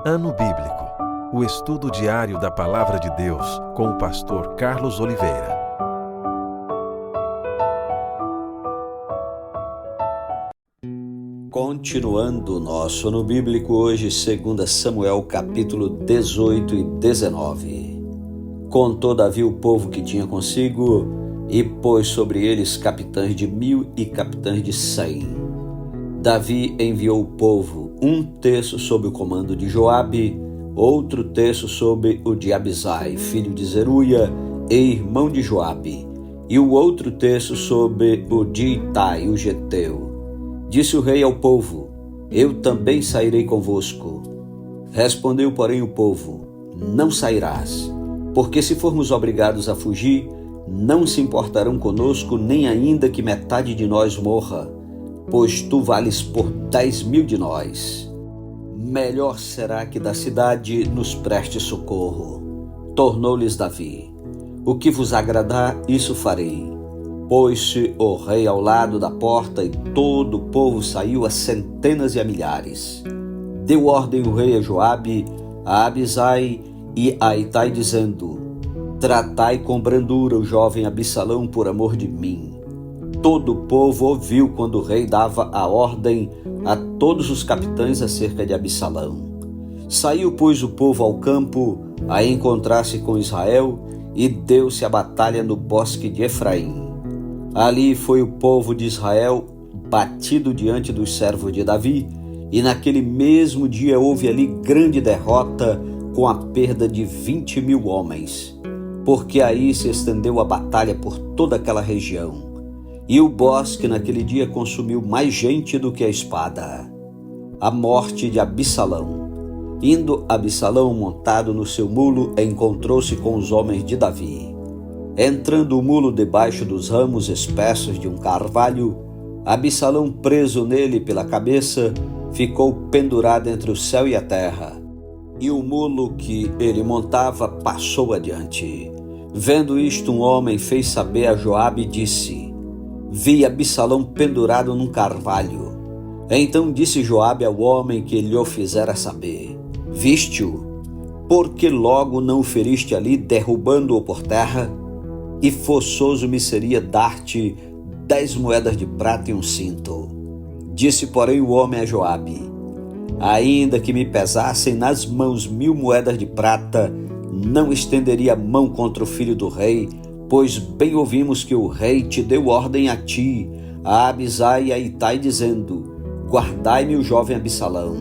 Ano Bíblico, o estudo diário da Palavra de Deus com o pastor Carlos Oliveira. Continuando o nosso ano bíblico, hoje 2 Samuel capítulo 18 e 19. Contou Davi o povo que tinha consigo e pôs sobre eles capitães de 1000 e capitães de 100. Davi enviou o povo, um terço sob o comando de Joabe, outro terço sob o de Abisai, filho de Zeruia e irmão de Joabe, e o outro terço sob o de Itai, o geteu. Disse o rei ao povo: eu também sairei convosco. Respondeu, porém, o povo: não sairás, porque se formos obrigados a fugir, não se importarão conosco, nem ainda que metade de nós morra, pois tu vales por 10.000 de nós. Melhor será que da cidade nos preste socorro. Tornou-lhes Davi: o que vos agradar, isso farei. Pôs-se o rei ao lado da porta e todo o povo saiu a centenas e a milhares. Deu ordem o rei a Joabe, a Abisai e a Itai, dizendo: tratai com brandura o jovem Absalão por amor de mim. Todo o povo ouviu quando o rei dava a ordem a todos os capitães acerca de Absalão. Saiu, pois, o povo ao campo a encontrar-se com Israel e deu-se a batalha no bosque de Efraim. Ali foi o povo de Israel batido diante dos servos de Davi, e naquele mesmo dia houve ali grande derrota, com a perda de 20.000 homens, porque aí se estendeu a batalha por toda aquela região. E o bosque naquele dia consumiu mais gente do que a espada. A morte de Absalão. Indo Absalão montado no seu mulo, encontrou-se com os homens de Davi. Entrando o mulo debaixo dos ramos espessos de um carvalho, Absalão, preso nele pela cabeça, ficou pendurado entre o céu e a terra. E o mulo que ele montava passou adiante. Vendo isto, um homem fez saber a Joabe e disse: vi Absalão pendurado num carvalho. Então disse Joabe ao homem que lhe o fizera saber: viste-o? Por que logo não o feriste ali, derrubando-o por terra? E forçoso me seria dar-te 10 moedas de prata e um cinto. Disse, porém, o homem a Joabe: ainda que me pesassem nas mãos 1000 moedas de prata, não estenderia a mão contra o filho do rei, pois bem ouvimos que o rei te deu ordem a ti, a Abisai e a Itai, dizendo: guardai-me o jovem Absalão.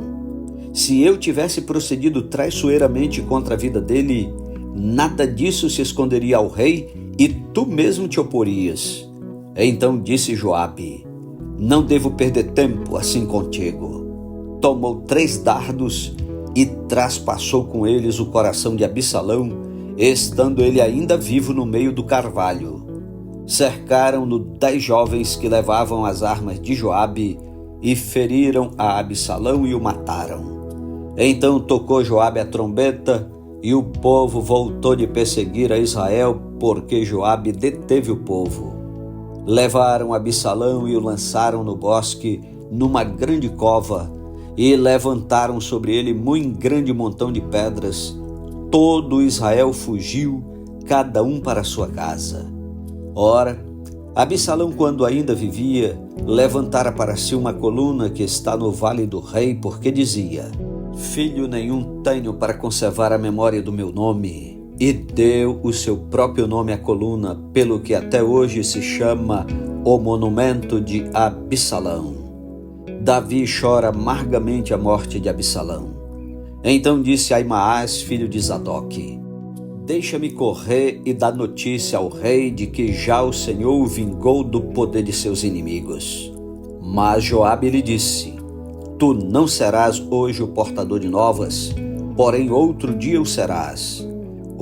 Se eu tivesse procedido traiçoeiramente contra a vida dele, nada disso se esconderia ao rei, e tu mesmo te oporias. Então disse Joabe: não devo perder tempo assim contigo. Tomou 3 dardos e traspassou com eles o coração de Absalão, estando ele ainda vivo no meio do carvalho. Cercaram-no 10 jovens que levavam as armas de Joabe e feriram a Absalão e o mataram. Então tocou Joabe a trombeta, e o povo voltou de perseguir a Israel, porque Joabe deteve o povo. Levaram Absalão e o lançaram no bosque, numa grande cova, e levantaram sobre ele muito grande montão de pedras. Todo Israel fugiu, cada um para sua casa. Ora, Absalão, quando ainda vivia, levantara para si uma coluna que está no vale do rei, porque dizia: filho nenhum tenho para conservar a memória do meu nome. E deu o seu próprio nome à coluna, pelo que até hoje se chama o monumento de Absalão. Davi chora amargamente a morte de Absalão. Então disse Aimaas, filho de Zadok: deixa-me correr e dar notícia ao rei de que já o Senhor o vingou do poder de seus inimigos. Mas Joabe lhe disse: tu não serás hoje o portador de novas, porém outro dia o serás.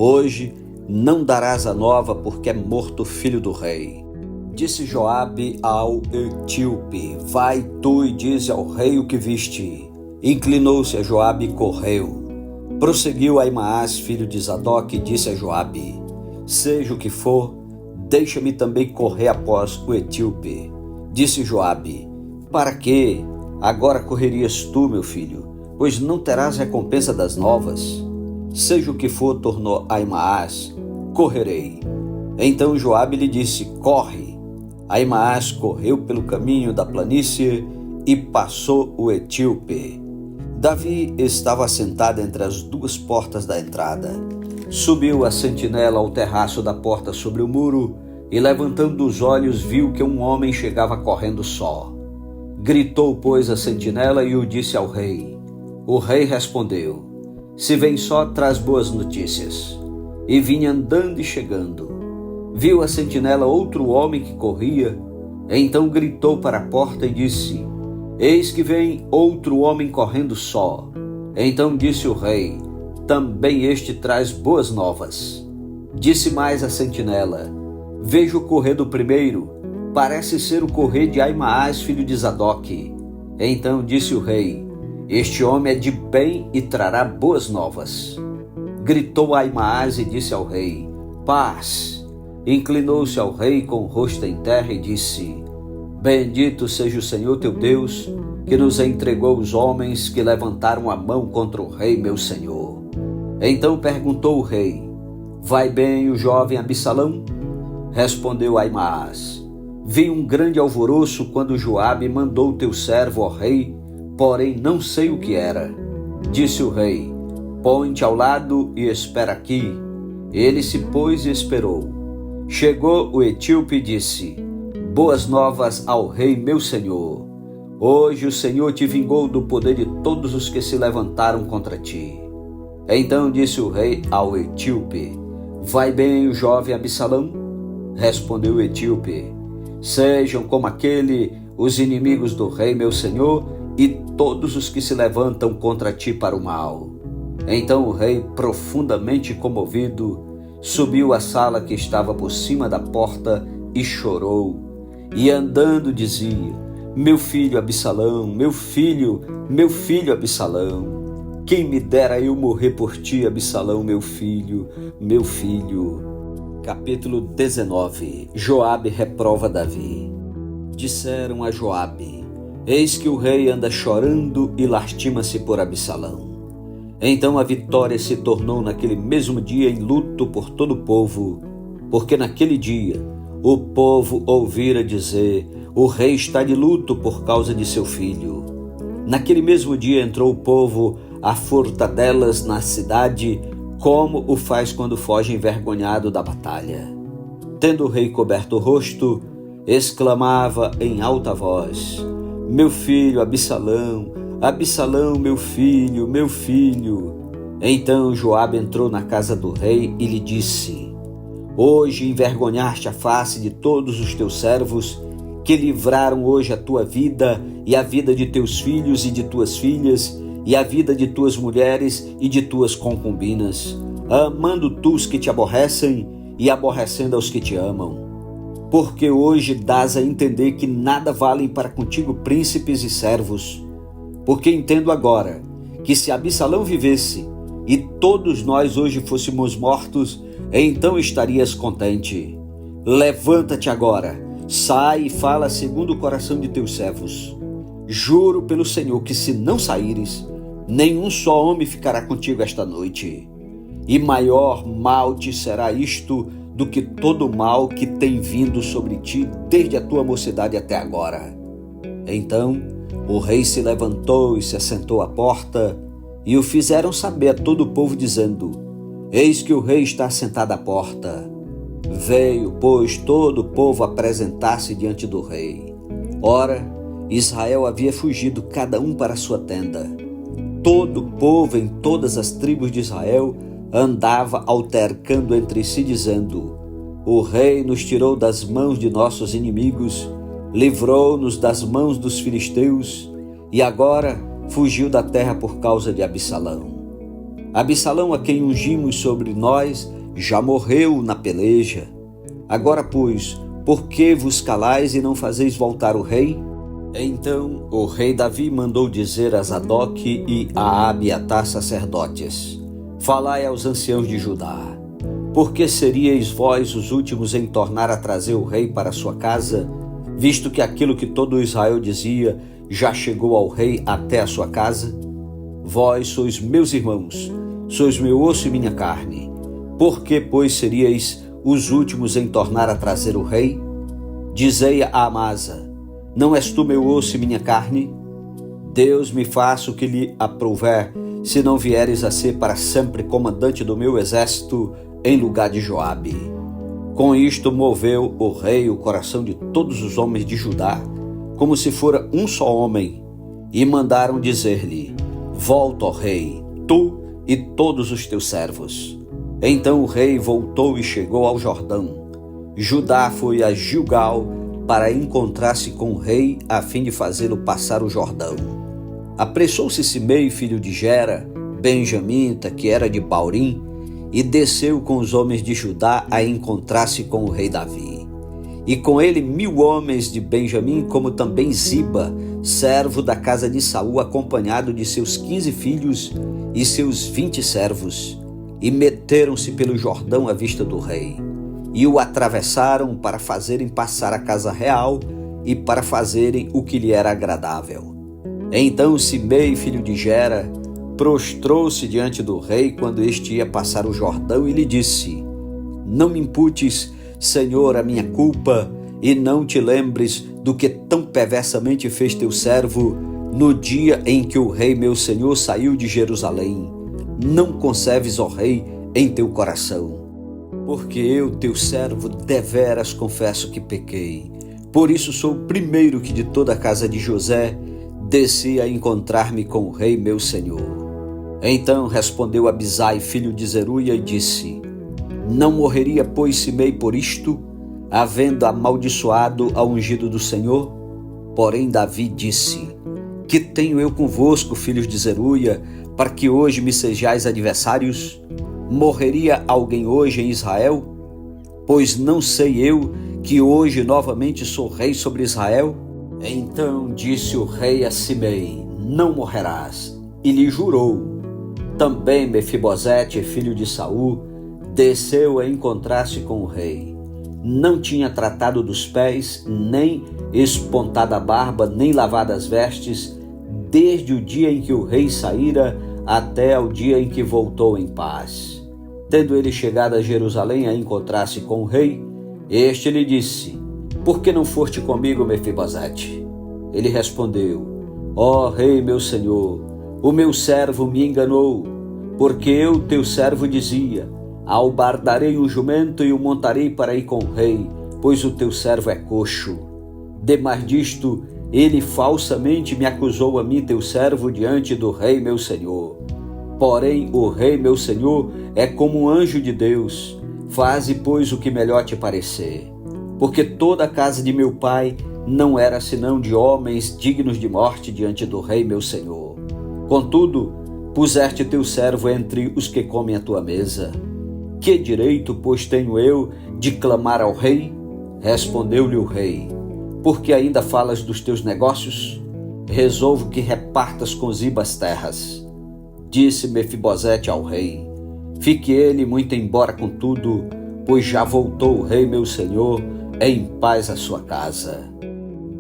Hoje não darás a nova, porque é morto o filho do rei. Disse Joabe ao etíope: vai tu e dize ao rei o que viste. Inclinou-se a Joabe e correu. Prosseguiu Aimaas, filho de Zadok, e disse a Joabe: seja o que for, deixa-me também correr após o etíope. Disse Joabe: para quê? Agora correrias tu, meu filho, pois não terás recompensa das novas. Seja o que for, tornou Ahimaás, correrei. Então Joabe lhe disse, corre. Ahimaás correu pelo caminho da planície e passou o etíope. Davi estava assentado entre as duas portas da entrada. Subiu a sentinela ao terraço da porta sobre o muro e, levantando os olhos, viu que um homem chegava correndo só. Gritou, pois, a sentinela e o disse ao rei. O rei respondeu, se vem só, traz boas notícias. E vinha andando e chegando. Viu a sentinela outro homem que corria, então gritou para a porta e disse, eis que vem outro homem correndo só. Então disse o rei, também este traz boas novas. Disse mais a sentinela, vejo o correr do primeiro, parece ser o correr de Ahimaás, filho de Zadoque. Então disse o rei, este homem é de bem e trará boas novas. Gritou Ahimaás e disse ao rei, paz. Inclinou-se ao rei com o rosto em terra e disse, bendito seja o Senhor teu Deus, que nos entregou os homens que levantaram a mão contra o rei meu senhor. Então perguntou o rei, vai bem o jovem Absalão? Respondeu Ahimaás, vi um grande alvoroço quando Joabe mandou o teu servo ao rei, porém não sei o que era. Disse o rei, põe-te ao lado e espera aqui. Ele se pôs e esperou. Chegou o etíope e disse, boas novas ao rei meu senhor. Hoje o Senhor te vingou do poder de todos os que se levantaram contra ti. Então disse o rei ao etíope, vai bem o jovem Absalão? Respondeu o etíope, sejam como aquele os inimigos do rei meu senhor e todos os que se levantam contra ti para o mal. Então o rei, profundamente comovido, subiu à sala que estava por cima da porta e chorou. E andando dizia, meu filho Absalão, meu filho Absalão, quem me dera eu morrer por ti, Absalão, meu filho. Capítulo 19. Joabe reprova Davi. Disseram a Joabe, eis que o rei anda chorando e lastima-se por Absalão. Então a vitória se tornou naquele mesmo dia em luto por todo o povo, porque naquele dia o povo ouvira dizer, o rei está de luto por causa de seu filho. Naquele mesmo dia entrou o povo a furtadelas na cidade, como o faz quando foge envergonhado da batalha. Tendo o rei coberto o rosto, exclamava em alta voz, meu filho Absalão, Absalão, meu filho. Então Joabe entrou na casa do rei e lhe disse, hoje envergonhaste a face de todos os teus servos, que livraram hoje a tua vida e a vida de teus filhos e de tuas filhas, e a vida de tuas mulheres e de tuas concubinas, amando tu os que te aborrecem e aborrecendo aos que te amam. Porque hoje dás a entender que nada valem para contigo príncipes e servos. Porque entendo agora que se Absalão vivesse e todos nós hoje fôssemos mortos, então estarias contente. Levanta-te agora, sai e fala segundo o coração de teus servos. Juro pelo Senhor que se não saíres, nenhum só homem ficará contigo esta noite. E maior mal te será isto do que todo o mal que tem vindo sobre ti desde a tua mocidade até agora. Então o rei se levantou e se assentou à porta, e o fizeram saber a todo o povo, dizendo, eis que o rei está assentado à porta. Veio, pois, todo o povo apresentar-se diante do rei. Ora, Israel havia fugido cada um para a sua tenda. Todo o povo em todas as tribos de Israel andava altercando entre si, dizendo, o rei nos tirou das mãos de nossos inimigos, livrou-nos das mãos dos filisteus, e agora fugiu da terra por causa de Absalão. Absalão, a quem ungimos sobre nós, já morreu na peleja. Agora, pois, por que vos calais e não fazeis voltar o rei? Então o rei Davi mandou dizer a Zadoque e a Abiatar sacerdotes, falai aos anciãos de Judá, por que seríeis vós os últimos em tornar a trazer o rei para sua casa, visto que aquilo que todo Israel dizia já chegou ao rei até a sua casa? vós sois meus irmãos, sois meu osso e minha carne. Por que, pois, seríeis os últimos em tornar a trazer o rei? Dizei a Amasa: não és tu meu osso e minha carne? Deus me faça o que lhe aprouver, se não vieres a ser para sempre comandante do meu exército em lugar de Joabe. Com isto moveu o rei o coração de todos os homens de Judá, como se fora um só homem, e mandaram dizer-lhe: volta, ó rei, tu e todos os teus servos. Então o rei voltou e chegou ao Jordão. Judá foi a Gilgal para encontrar-se com o rei, a fim de fazê-lo passar o Jordão. Apressou-se Simei, filho de Gera, benjamita, que era de Baurim, e desceu com os homens de Judá a encontrar-se com o rei Davi. E com ele 1000 homens de Benjamim, como também Ziba, servo da casa de Saul, acompanhado de seus 15 filhos e seus 20 servos, e meteram-se pelo Jordão à vista do rei, e o atravessaram para fazerem passar a casa real e para fazerem o que lhe era agradável. Então Simei, filho de Gera, prostrou-se diante do rei quando este ia passar o Jordão e lhe disse: não me imputes, Senhor, a minha culpa, e não te lembres do que tão perversamente fez teu servo no dia em que o rei meu senhor saiu de Jerusalém. Não conserves, ó rei, em teu coração. Porque eu, teu servo, deveras confesso que pequei. Por isso sou o primeiro que de toda a casa de José desci a encontrar-me com o rei meu senhor. Então respondeu Abisai, filho de Zeruia, e disse: não morreria, pois, Simei por isto, havendo amaldiçoado ao ungido do Senhor? Porém Davi disse: que tenho eu convosco, filhos de Zeruia, para que hoje me sejais adversários? Morreria alguém hoje em Israel? Pois não sei eu que hoje novamente sou rei sobre Israel? Então disse o rei a Simei: não morrerás. E lhe jurou. Também Mefibosete, filho de Saul, desceu a encontrar-se com o rei. Não tinha tratado dos pés, nem espontado a barba, nem lavado as vestes, desde o dia em que o rei saíra até ao dia em que voltou em paz. Tendo ele chegado a Jerusalém a encontrar-se com o rei, este lhe disse: por que não foste comigo, Mefibosete? Ele respondeu: ó rei meu senhor, o meu servo me enganou, porque eu, teu servo, dizia: albardarei um jumento e o montarei para ir com o rei, pois o teu servo é coxo. Demais disto, ele falsamente me acusou a mim, teu servo, diante do rei meu senhor. Porém, o rei meu senhor é como um anjo de Deus. Faze, pois, o que melhor te parecer. Porque toda a casa de meu pai não era senão de homens dignos de morte diante do rei meu senhor. Contudo, puseste teu servo entre os que comem a tua mesa. Que direito, pois, tenho eu de clamar ao rei? Respondeu-lhe o rei: porque ainda falas dos teus negócios? Resolvo que repartas com Ziba as terras. Disse Mefibosete ao rei: fique ele muito embora contudo, pois já voltou o rei meu senhor em paz à sua casa.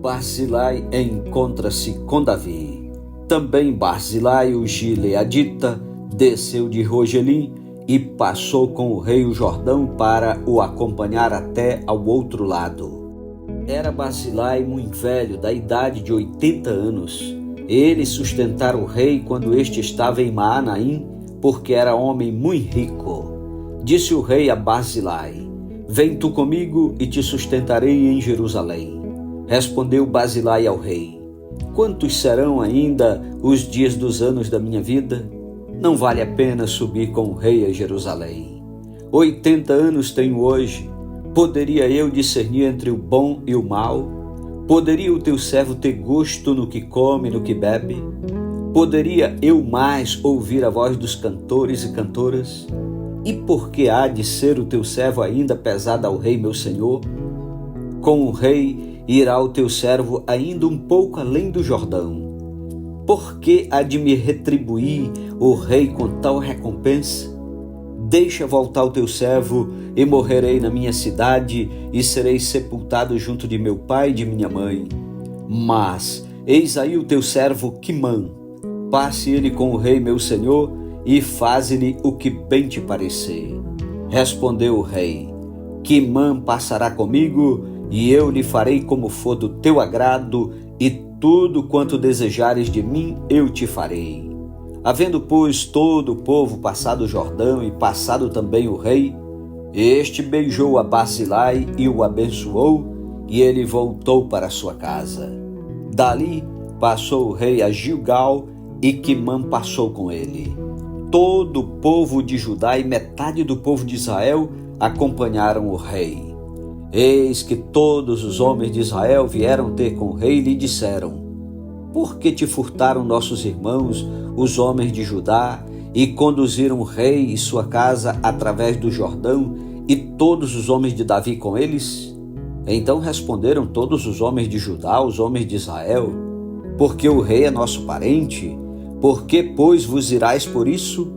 Barzilai encontra-se com Davi. Também Barzilai, o gileadita, desceu de Rogelim e passou com o rei o Jordão para o acompanhar até ao outro lado. Era Barzilai muito velho, da idade de 80 anos. Ele sustentara o rei quando este estava em Maanaim, porque era homem muito rico. Disse o rei a Barzilai: vem tu comigo e te sustentarei em Jerusalém. Respondeu Barzilai ao rei: quantos serão ainda os dias dos anos da minha vida? Não vale a pena subir com o rei a Jerusalém. 80 anos tenho hoje. Poderia eu discernir entre o bom e o mal? Poderia o teu servo ter gosto no que come e no que bebe? Poderia eu mais ouvir a voz dos cantores e cantoras? E por que há de ser o teu servo ainda pesado ao rei meu senhor? Com o rei irá o teu servo ainda um pouco além do Jordão. Por que há de me retribuir o rei com tal recompensa? Deixa voltar o teu servo e morrerei na minha cidade e serei sepultado junto de meu pai e de minha mãe. Mas eis aí o teu servo Quimã, Passe ele com o rei meu senhor, e faze-lhe o que bem te parecer. Respondeu o rei: Quimã passará comigo, e eu lhe farei como for do teu agrado, e tudo quanto desejares de mim eu te farei. Havendo, pois, todo o povo passado o Jordão e passado também o rei, este beijou a Barzilai e o abençoou, e ele voltou para sua casa. Dali passou o rei a Gilgal, e Quimã passou com ele. Todo o povo de Judá e metade do povo de Israel acompanharam o rei. Eis que todos os homens de Israel vieram ter com o rei e lhe disseram: Por que te furtaram nossos irmãos, os homens de Judá, e conduziram o rei e sua casa através do Jordão, e todos os homens de Davi com eles? Então responderam todos os homens de Judá, os homens de Israel: Porque o rei é nosso parente? Por que, pois, vos irais por isso?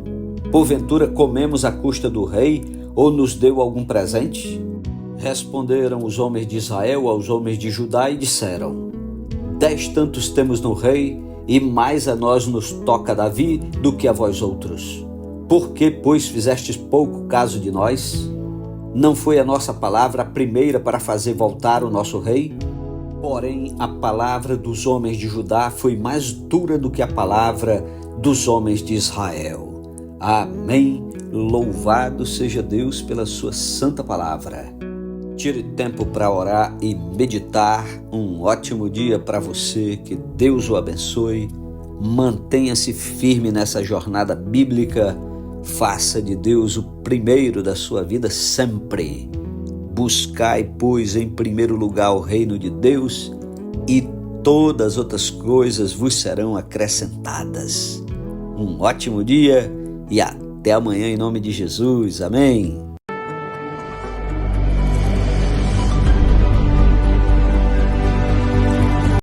Porventura comemos à custa do rei, ou nos deu algum presente? Responderam os homens de Israel aos homens de Judá e disseram: 10 tantos temos no rei, e mais a nós nos toca Davi do que a vós outros. Por que, pois, fizestes pouco caso de nós? Não foi a nossa palavra a primeira para fazer voltar o nosso rei? Porém, a palavra dos homens de Judá foi mais dura do que a palavra dos homens de Israel. Amém. Louvado seja Deus pela sua santa palavra. Tire tempo para orar e meditar. Um ótimo dia para você, que Deus o abençoe. Mantenha-se firme nessa jornada bíblica. Faça de Deus o primeiro da sua vida sempre. Buscai, pois, em primeiro lugar o reino de Deus, e todas as outras coisas vos serão acrescentadas. Um ótimo dia e até amanhã em nome de Jesus. Amém.